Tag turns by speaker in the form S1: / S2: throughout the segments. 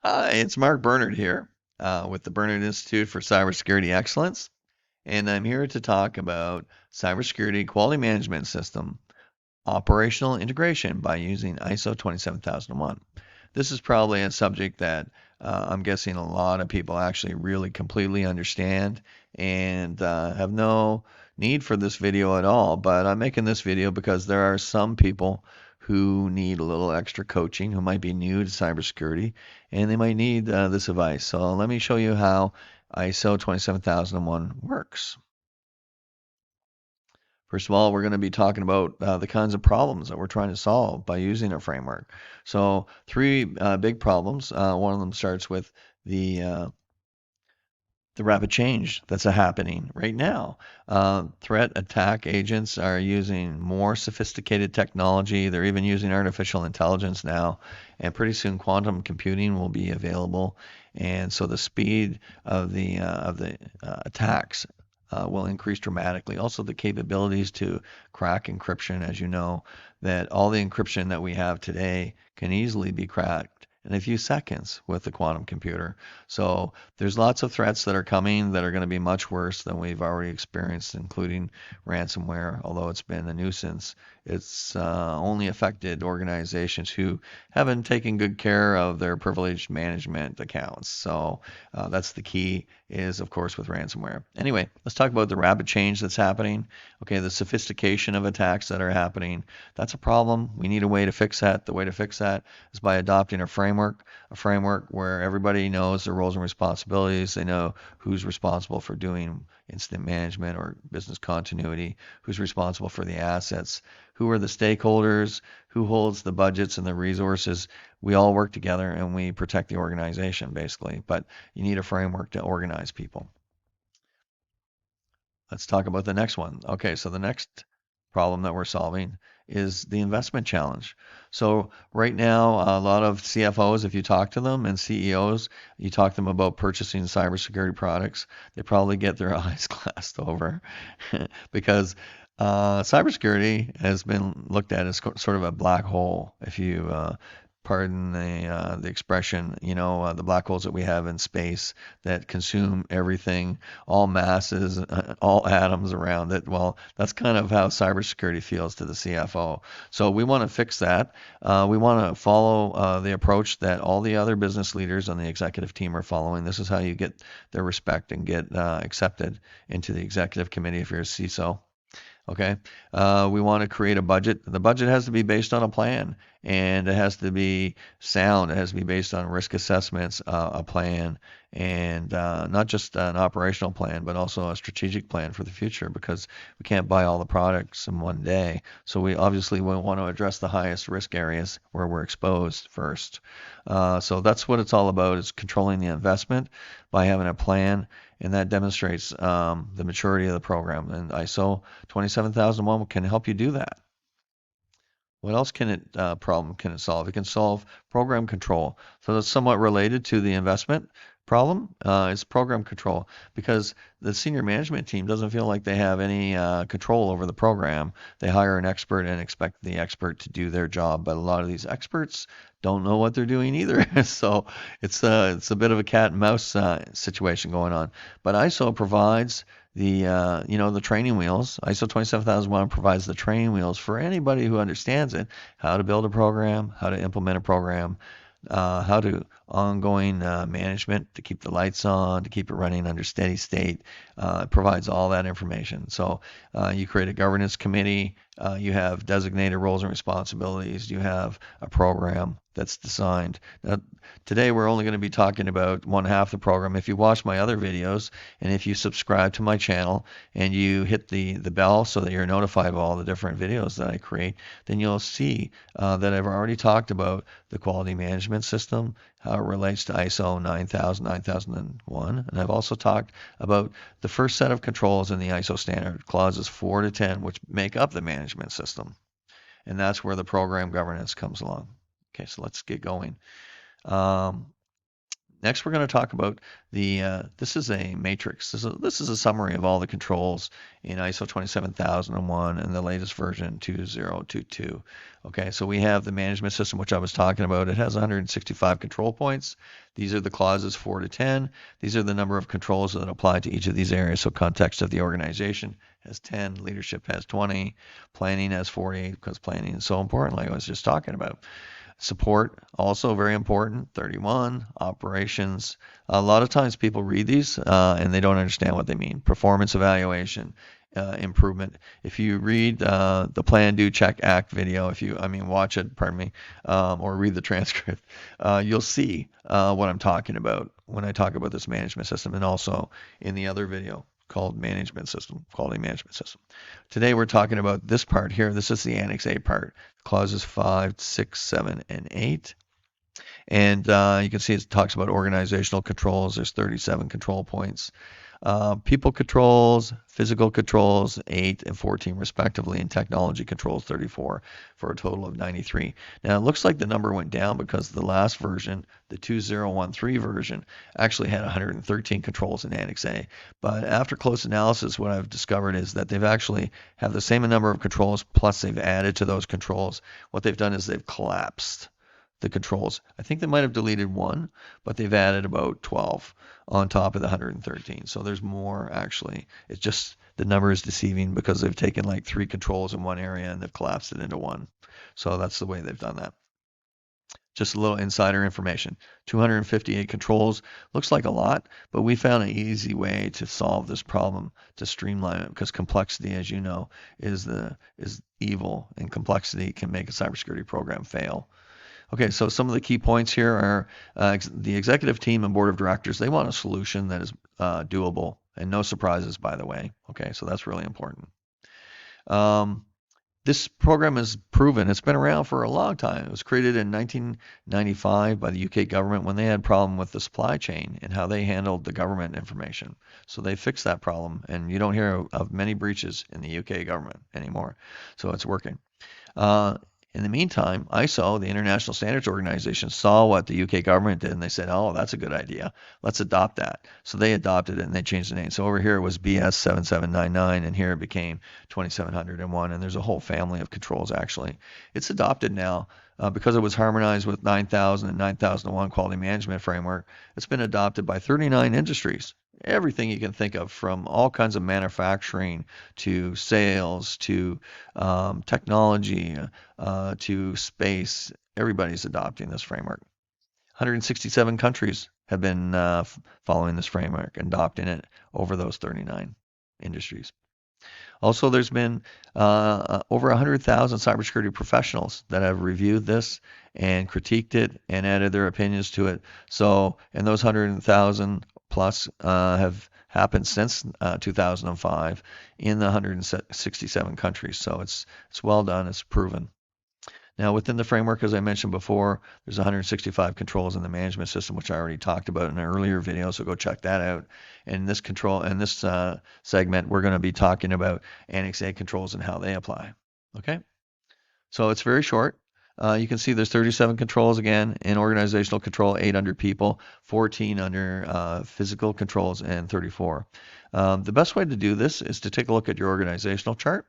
S1: Hi, it's Mark Bernard here with the Bernard Institute for Cybersecurity Excellence, and I'm here to talk about cybersecurity quality management system operational integration by using ISO 27001. This is probably a subject that I'm guessing a lot of people actually really completely understand and have no need for this video at all. But I'm making this video because there are some people who need a little extra coaching, who might be new to cybersecurity, and they might need this advice. So let me show you how ISO 27001 works. First of all, we're going to be talking about the kinds of problems that we're trying to solve by using a framework. So, three big problems. One of them starts with the uh, the rapid change that's happening right now. Threat attack agents are using more sophisticated technology. They're even using artificial intelligence now, and pretty soon quantum computing will be available. And so the speed of the attacks will increase dramatically. Also, the capabilities to crack encryption, as you know, that all the encryption that we have today can easily be cracked in a few seconds with the quantum computer. So there's lots of threats that are coming that are going to be much worse than we've already experienced, including ransomware. Although it's been a nuisance, it's only affected organizations who haven't taken good care of their privileged management accounts. So that's the key is, of course, with ransomware. Anyway, let's talk about the rapid change that's happening. Okay, the sophistication of attacks that are happening. That's a problem. We need a way to fix that. The way to fix that is by adopting a framework where everybody knows their roles and responsibilities. They know who's responsible for doing incident management or business continuity, who's responsible for the assets, who are the stakeholders, who holds the budgets and the resources. We all work together and we protect the organization basically, but you need a framework to organize people. Let's talk about the next one. Okay, so the next problem that we're solving is the investment challenge. So right now, a lot of CFOs, if you talk to them, and CEOs, you talk to them about purchasing cybersecurity products, they probably get their eyes glassed over because cybersecurity has been looked at as sort of a black hole. If you pardon the expression, the black holes that we have in space that consume everything, all masses, all atoms around it. Well, that's kind of how cybersecurity feels to the CFO. So we want to fix that. We want to follow the approach that all the other business leaders on the executive team are following. This is how you get their respect and get accepted into the executive committee if you're a CISO. Okay. We want to create a budget. The budget has to be based on a plan and it has to be sound. It has to be based on risk assessments, a plan, and not just an operational plan, but also a strategic plan for the future because we can't buy all the products in one day. So we obviously want to address the highest risk areas where we're exposed first. So that's what it's all about is controlling the investment by having a plan and that demonstrates the maturity of the program. And ISO 27001 can help you do that. What else can it problem can it solve? It can solve program control. So that's somewhat related to the investment problem. Is program control because the senior management team doesn't feel like they have any control over the program. They hire an expert and expect the expert to do their job, but a lot of these experts don't know what they're doing either. So it's a bit of a cat and mouse situation going on. But ISO provides the training wheels. ISO 27001 provides the training wheels for anybody who understands it, how to build a program, how to implement a program, how to ongoing management to keep the lights on, to keep it running under steady state. It provides all that information. So you create a governance committee, you have designated roles and responsibilities, you have a program that's designed. Now, today we're only going to be talking about one half the program. If you watch my other videos and if you subscribe to my channel and you hit the bell so that you're notified of all the different videos that I create, then you'll see that I've already talked about the quality management system, how it relates to ISO 9000, 9001. And I've also talked about the first set of controls in the ISO standard, clauses 4 to 10, which make up the management system. And that's where the program governance comes along. Okay, so let's get going. Um, Next, we're going to talk about this is a matrix. This is a summary of all the controls in ISO 27001 and the latest version 2022. Okay, so we have the management system, which I was talking about. It has 165 control points. These are the clauses 4 to 10. These are the number of controls that apply to each of these areas. So context of the organization has 10, leadership has 20, planning has 48, because planning is so important, like I was just talking about. Support, also very important, 31. Operations, a lot of times people read these and they don't understand what they mean. Performance evaluation, improvement. If you read the Plan, Do, Check, Act video, watch it, pardon me, or read the transcript, you'll see what I'm talking about when I talk about this management system, and also in the other video called management system, quality management system. Today we're talking about this part here. This is the Annex A part, clauses 5, 6, 7, and 8. And you can see it talks about organizational controls. There's 37 control points. People controls, physical controls, 8 and 14 respectively, and technology controls, 34, for a total of 93. Now it looks like the number went down because the last version, the 2013 version, actually had 113 controls in Annex A. But after close analysis, what I've discovered is that they've actually have the same number of controls, plus they've added to those controls. What they've done is they've collapsed the controls. I think they might have deleted one, but they've added about 12 on top of the 113. So there's more actually. It's just the number is deceiving because they've taken like 3 controls in one area and they've collapsed it into one. So that's the way they've done that. Just a little insider information. 258 controls looks like a lot, but we found an easy way to solve this problem, to streamline it, because complexity, as you know, is evil, and complexity can make a cybersecurity program fail. Okay, so some of the key points here are the executive team and board of directors, they want a solution that is doable, and no surprises, by the way. Okay, so that's really important. This program is proven. It's been around for a long time. It was created in 1995 by the UK government when they had a problem with the supply chain and how they handled the government information. So they fixed that problem, and you don't hear of many breaches in the UK government anymore. So it's working. In the meantime, ISO, the International Standards Organization, saw what the UK government did, and they said, oh, that's a good idea. Let's adopt that. So they adopted it, and they changed the name. So over here it was BS 7799, and here it became 2701, and there's a whole family of controls, actually. It's adopted now because it was harmonized with 9000 and 9001 quality management framework. It's been adopted by 39 industries. Everything you can think of, from all kinds of manufacturing to sales to technology to space. Everybody's adopting this framework. 167 countries have been following this framework and adopting it over those 39 industries. Also, there's been over 100,000 cybersecurity professionals that have reviewed this and critiqued it and added their opinions to it. So, and those 100,000 plus have happened since 2005 in the 167 countries. So it's well done. It's proven. Now, within the framework, as I mentioned before, there's 165 controls in the management system, which I already talked about in an earlier video, so go check that out. And this segment, we're going to be talking about Annex A controls and how they apply. Okay? So it's very short. You can see there's 37 controls again in organizational control, 8 under people, 14 under physical controls, and 34. The best way to do this is to take a look at your organizational chart.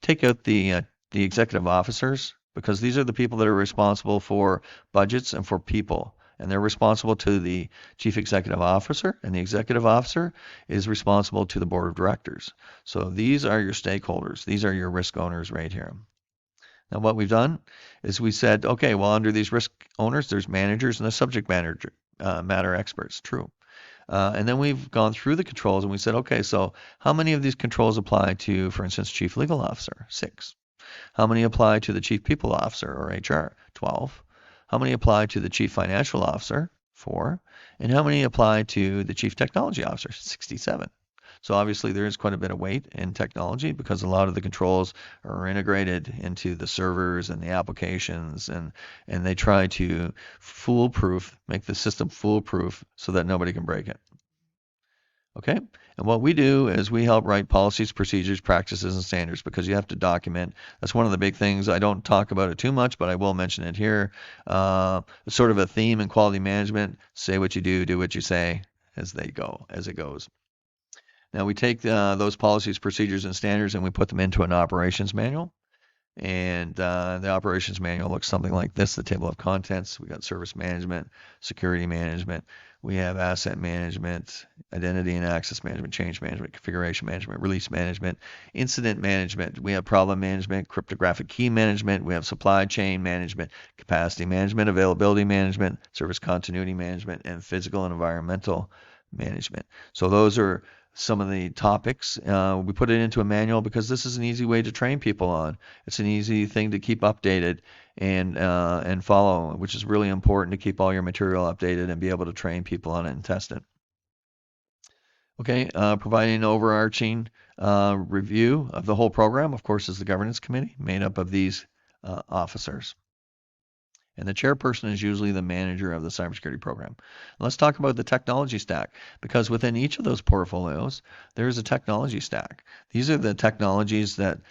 S1: Take out the executive officers, because these are the people that are responsible for budgets and for people. And they're responsible to the chief executive officer, and the executive officer is responsible to the board of directors. So these are your stakeholders. These are your risk owners right here. Now what we've done is we said, okay, well, under these risk owners, there's managers and the subject matter experts. True. And then we've gone through the controls and we said, okay, so how many of these controls apply to, for instance, chief legal officer? 6. How many apply to the chief people officer or HR? 12. How many apply to the chief financial officer? 4. And how many apply to the chief technology officer? 67. So obviously there is quite a bit of weight in technology because a lot of the controls are integrated into the servers and the applications, and they try to make the system foolproof so that nobody can break it. Okay. And what we do is we help write policies, procedures, practices, and standards because you have to document. That's one of the big things. I don't talk about it too much, but I will mention it here. It's sort of a theme in quality management. Say what you do what you say as it goes. Now we take those policies, procedures, and standards and we put them into an operations manual. And the operations manual looks something like this, the table of contents. We got service management, security management. We have asset management, identity and access management, change management, configuration management, release management, incident management. We have problem management, cryptographic key management. We have supply chain management, capacity management, availability management, service continuity management, and physical and environmental management. So those are some of the topics. We put it into a manual because this is an easy way to train people on. It's an easy thing to keep updated and follow, which is really important to keep all your material updated and be able to train people on it and test it. Okay, providing an overarching review of the whole program, of course, is the governance committee made up of these officers. And the chairperson is usually the manager of the cybersecurity program. Let's talk about the technology stack, because within each of those portfolios, there is a technology stack. These are the technologies that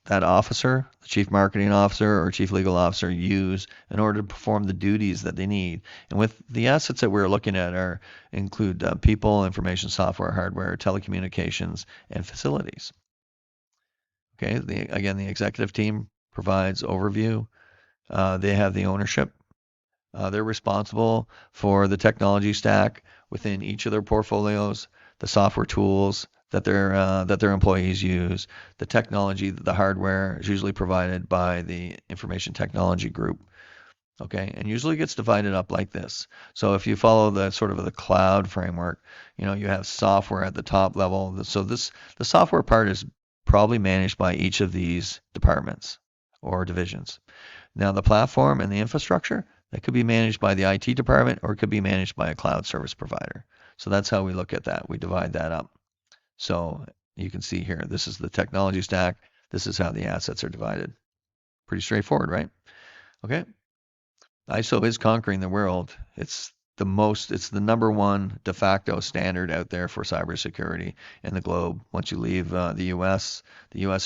S1: officer, the chief marketing officer or chief legal officer use in order to perform the duties that they need. And with the assets that we're looking at include people, information software, hardware, telecommunications, and facilities. Okay, again, the executive team provides overview. They have the ownership. They're responsible for the technology stack within each of their portfolios, the software tools that their employees use, the technology, the hardware is usually provided by the information technology group. Okay, and usually gets divided up like this. So if you follow the sort of the cloud framework, you have software at the top level. So the software part is probably managed by each of these departments or divisions. Now, the platform and the infrastructure, that could be managed by the IT department or it could be managed by a cloud service provider. So that's how we look at that. We divide that up. So you can see here, this is the technology stack. This is how the assets are divided. Pretty straightforward, right? Okay. ISO is conquering the world. It's the number one de facto standard out there for cybersecurity in the globe. Once you leave the US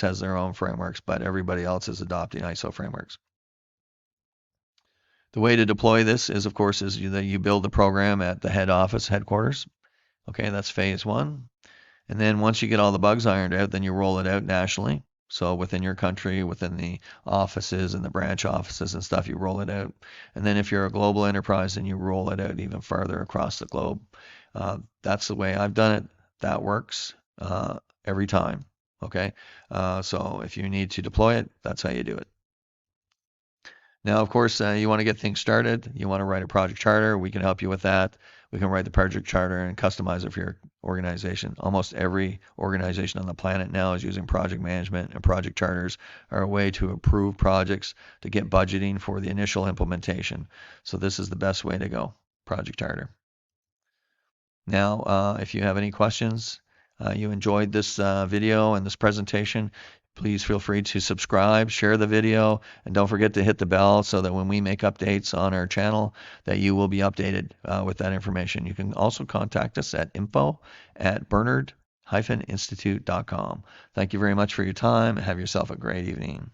S1: has their own frameworks, but everybody else is adopting ISO frameworks. The way to deploy this is, of course, that you build the program at the head office headquarters. Okay, that's phase one. And then once you get all the bugs ironed out, then you roll it out nationally. So within your country, within the offices and the branch offices and stuff, you roll it out. And then if you're a global enterprise, then you roll it out even farther across the globe. That's the way I've done it. That works every time. Okay, so if you need to deploy it, that's how you do it. Now, of course, you want to get things started. You want to write a project charter. We can help you with that. We can write the project charter and customize it for your organization. Almost every organization on the planet now is using project management, and project charters are a way to approve projects to get budgeting for the initial implementation. So this is the best way to go, project charter. Now, if you have any questions, you enjoyed this video and this presentation, please feel free to subscribe, share the video, and don't forget to hit the bell so that when we make updates on our channel, that you will be updated with that information. You can also contact us at info@bernard-institute.com. Thank you very much for your time. Have yourself a great evening.